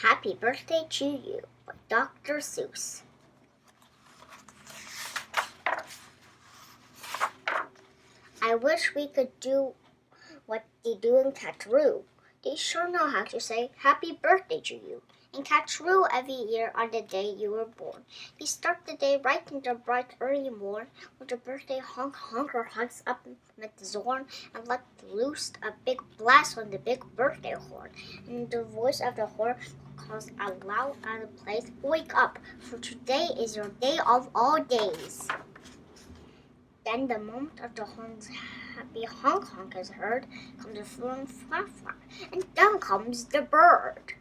Happy Birthday to You by Dr. Seuss. I wish we could do what they do in Cattaroo. They sure know how to say Happy Birthday to You. In Cattaroo every year on the day you were born. They start the day right in the bright early morn with the birthday honker hugs up with the zorn and let loose a big blast on the big birthday horn. And the voice of the horn calls aloud out of place, wake up, for today is your day of all days. Then the moment of the horn's happy honk is heard, comes the flowing flap, and down comes the bird.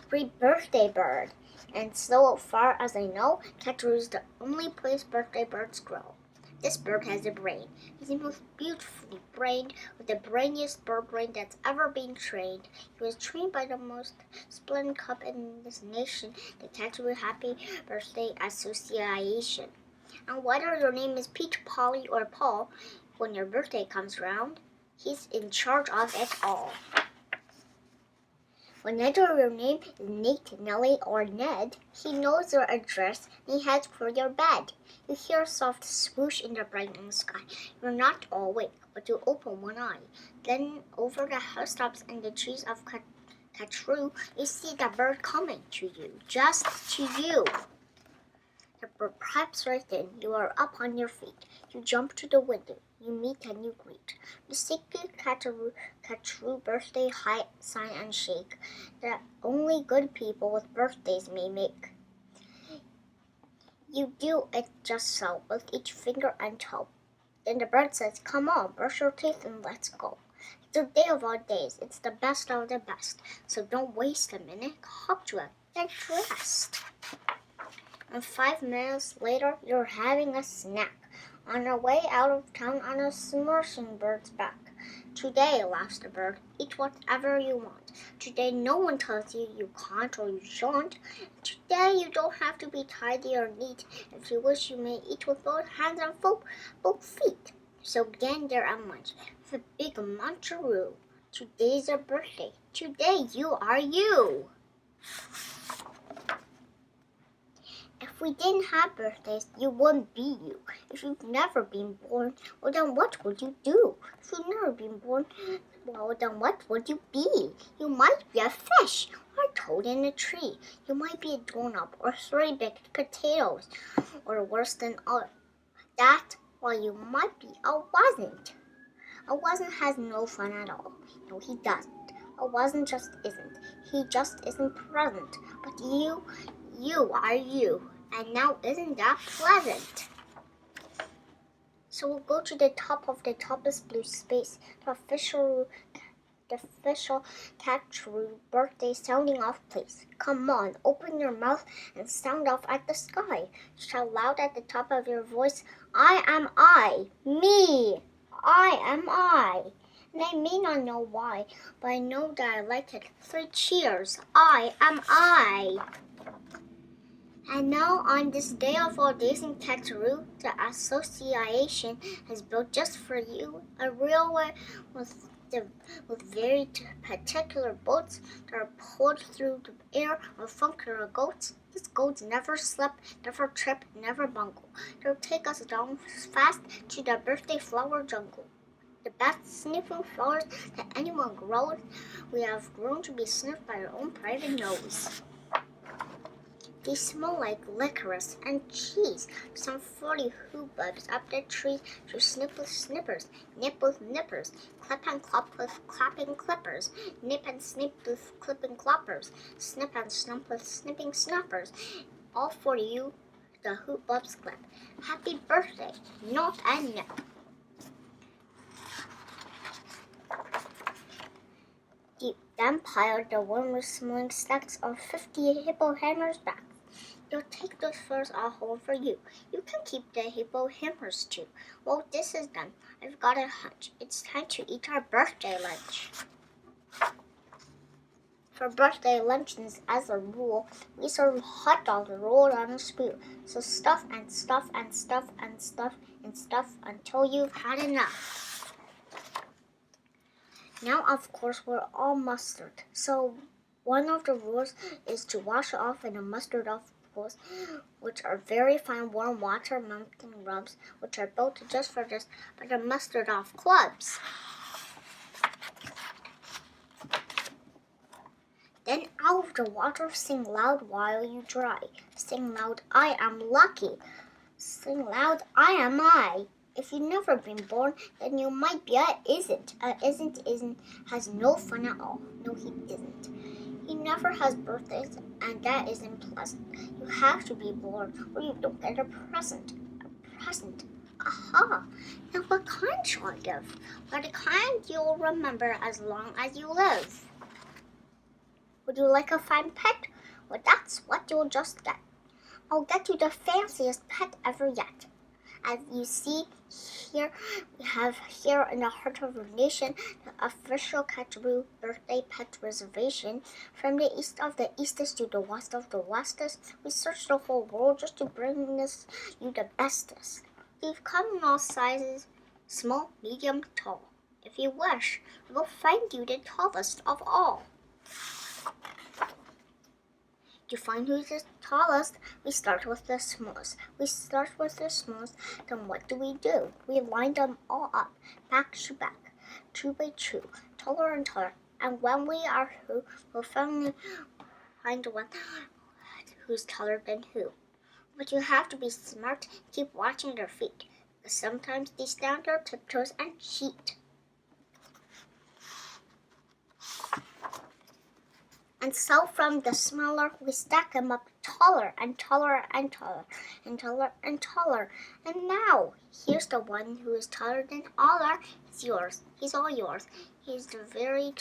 Great birthday bird, and so far as I know, Cattaroo is the only place birthday birds grow. This bird has a brain. He's the most beautifully brained, with the brainiest bird brain that's ever been trained. He was trained by the most splendid cub in this nation, the Cattaroo Happy Birthday Association. And whether your name is Pete, Polly, or Paul, when your birthday comes round, he's in charge of it all. Whenever your name is Nate, Nellie, or Ned, he knows your address and he heads for your bed. You hear a soft swoosh in the brightening sky. You're not awake, but you open one eye. Then over the housetops and the trees of Cattaroo, you see the bird coming to you, just to you. The bird pipes right in. You are up on your feet. You jump to the window. You meet and you greet. The sacred Cattaroo birthday high sign and shake that only good people with birthdays may make. You do it just so, with each finger and toe. Then the bird says, come on, brush your teeth and let's go. It's the day of all days. It's the best of the best. So don't waste a minute. Hop to it. Get dressed. And 5 minutes later, you're having a snack. On our way out of town on a smashing bird's back. Today, laughs the bird, eat whatever you want. Today, no one tells you you can't or you shan't. Today, you don't have to be tidy or neat. If you wish, you may eat with both hands and both feet. So gander and munch with a big muncheroo. Today's your birthday. Today, you are you. If we didn't have birthdays, you wouldn't be you. If you've never been born, well then what would you do? If you've never been born, well then what would you be? You might be a fish or a toad in a tree. You might be a doorknob or 3 baked potatoes. Or worse than all that, well you might be a wasn't. A wasn't has no fun at all. No, he doesn't. A wasn't just isn't. He just isn't present. But you are you. And now isn't that pleasant? So we'll go to the top of the topless blue space, the official Cattaroo birthday sounding off place. Come on, open your mouth and sound off at the sky. Shout loud at the top of your voice, I am I, me, I am I. And I may not know why, but I know that I like it. 3 cheers, I am I. And now, on this day of all days in Cattaroo, the association has built just for you a railway with very particular boats that are pulled through the air with funkier goats. These goats never slip, never trip, never bungle. They'll take us down fast to the birthday flower jungle. The best sniffing flowers that anyone grows, we have grown to be sniffed by our own private nose. They smell like licorice and cheese. Some 40 hoobubs up the trees to snip with snippers, nip with nippers, clip and clop with clapping clippers, nip and snip with clipping cloppers, snip and snump with snipping snuppers. All for you, the hoobubs clip. Happy birthday, not a nip. Then piled the warm-smelling stacks of 50 hippo hammers back. You'll take those furs all home for you. You can keep the hippo hammers too. Well, this is done. I've got a hunch. It's time to eat our birthday lunch. For birthday luncheons, as a rule, we serve hot dogs rolled on a spoon. So stuff and stuff and stuff and stuff and stuff until you've had enough. Now, of course, we're all mustered. So One of the rules is to wash off in a mustard-off pools, which are very fine warm water mountain rubs, which are built just for this by the mustard-off clubs. Then out of the water, sing loud while you dry. Sing loud, I am lucky. Sing loud, I am I. If you've never been born, then you might be a isn't. A isn't has no fun at all. No, he isn't. He never has birthdays, and that isn't pleasant. You have to be born, or you don't get a present. A present. Aha! Now what kind shall I give? Well, the kind you'll remember as long as you live. Would you like a fine pet? Well, that's what you'll just get. I'll get you the fanciest pet ever yet. As you see here, we have here in the heart of our nation the official Catcheroo birthday pet reservation. From the east of the eastest to the west of the westest, we searched the whole world just to bring you the bestest. We've come in all sizes, small, medium, tall. If you wish, we'll find you the tallest of all. To find who's the tallest, we start with the smallest. Then what do? We line them all up, back to back, two by two, taller and taller. And when we are who, we'll finally find one who's taller than who. But you have to be smart, keep watching their feet, because sometimes they stand their tiptoes and cheat. And so from the smaller, we stack them up taller and taller and taller and taller and taller. And now, here's the one who is taller than all are. He's yours. He's all yours. He's the very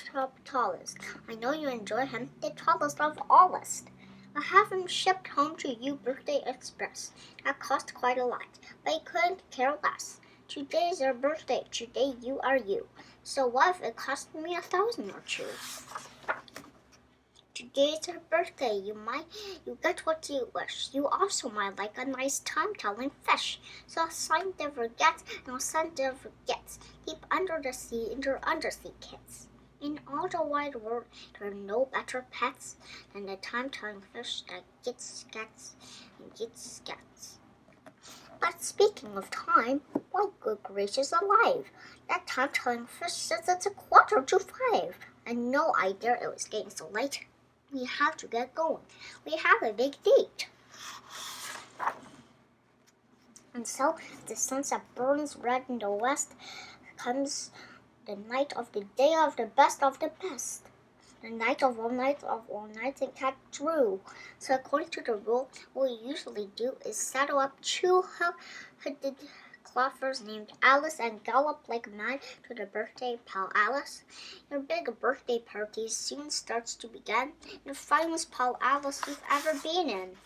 tallest. I know you enjoy him, the tallest of allest. I'll have him shipped home to you, Birthday Express. That cost quite a lot, but I couldn't care less. Today's your birthday. Today you are you. So what if it cost me 1,000 or two? Today's her birthday. You get what you wish. You also might like a nice time-telling fish. So I'll sign never gets, and I'll send never gets. Deep under the sea in your undersea kits. In all the wide world, there are no better pets than the time-telling fish that gets. But speaking of time, why, good gracious alive, that time-telling fish says it's 4:45. I had no idea it was getting so late. We have to get going. We have a big date. And so, the sunset burns red in the west, comes the night of the day of the best of the best. The night of all nights in Catcheroo. So according to the rule, what we usually do is saddle up two hooded cloffers named Alice and gallop like mad to the birthday pal Alice. Your big birthday party soon starts to begin, the finest pal Alice you've ever been in.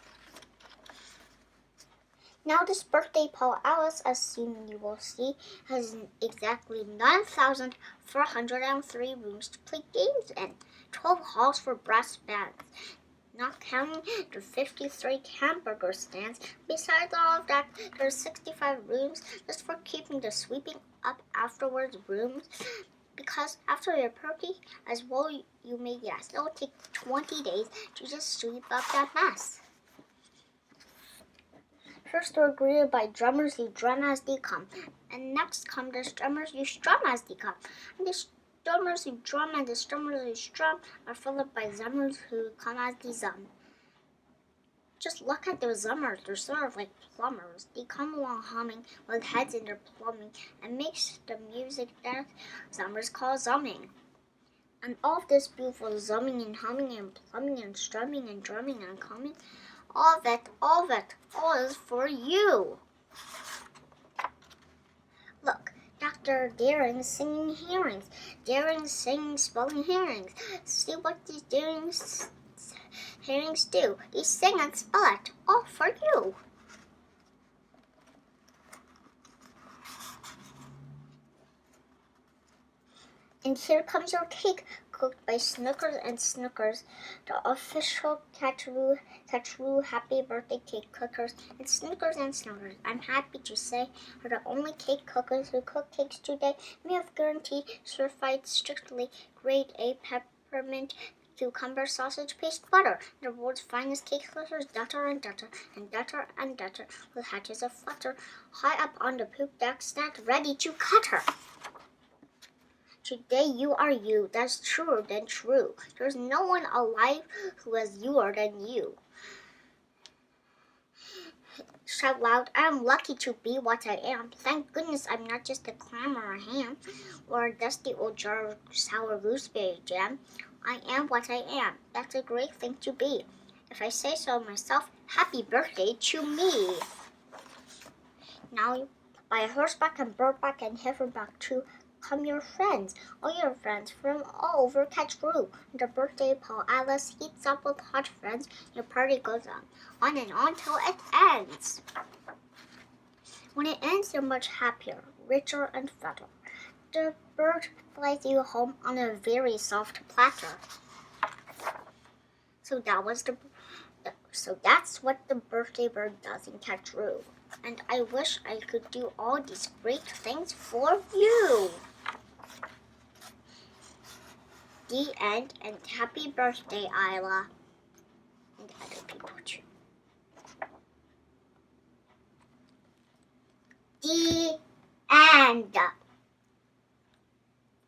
Now this birthday pal Alice, as soon you will see, has exactly 9,403 rooms to play games in, 12 halls for brass bands, not counting the 53 hamburger stands. Besides all of that, there are 65 rooms just for keeping the sweeping up afterwards rooms. Because after your party, as well you may guess, it will take 20 days to just sweep up that mess. First they're greeted by drummers who drum as they come, and next come the strummers who strum as they come, and the strummers who drum and the strummers who strum are followed by zummers who come as they zum. Just look at those zummers, they're sort of like plumbers. They come along humming with heads in their plumbing and makes the music that zummers call zumming. And all of this beautiful zumming and humming and plumbing and strumming and drumming and coming, all is for you. Look, Dr. Daring singing herrings. Daring singing spelling herrings. See what these herrings do. They sing and spell it, all for you. And here comes your cake, cooked by Snookers and Snookers, the official Catcheroo Happy Birthday Cake Cookers. And Snookers, I'm happy to say, are the only cake cookers who cook cakes today. We have guaranteed certified strictly grade A peppermint cucumber, sausage, paste, butter. The world's finest cake glitters, dutter and dutter, and dutter and dutter, with hatches of flutter. High up on the poop deck, snapped, ready to cut her. Today you are you, that's truer than true. There's no one alive who is youer than you. Shout loud, I am lucky to be what I am. Thank goodness I'm not just a clam or a ham, or a dusty old jar of sour gooseberry jam. I am what I am. That's a great thing to be. If I say so myself, happy birthday to me. Now, by horseback and birdback and heiferback too, come your friends, all your friends from all over Catch Roo. The birthday Paul Alice heats up with hot friends. Your party goes on and on till it ends. When it ends, you're much happier, richer and fatter. The bird flies you home on a very soft platter. So that's what the birthday bird does in Catch Roo. And I wish I could do all these great things for you. The end, and happy birthday, Isla. And other people too. The end.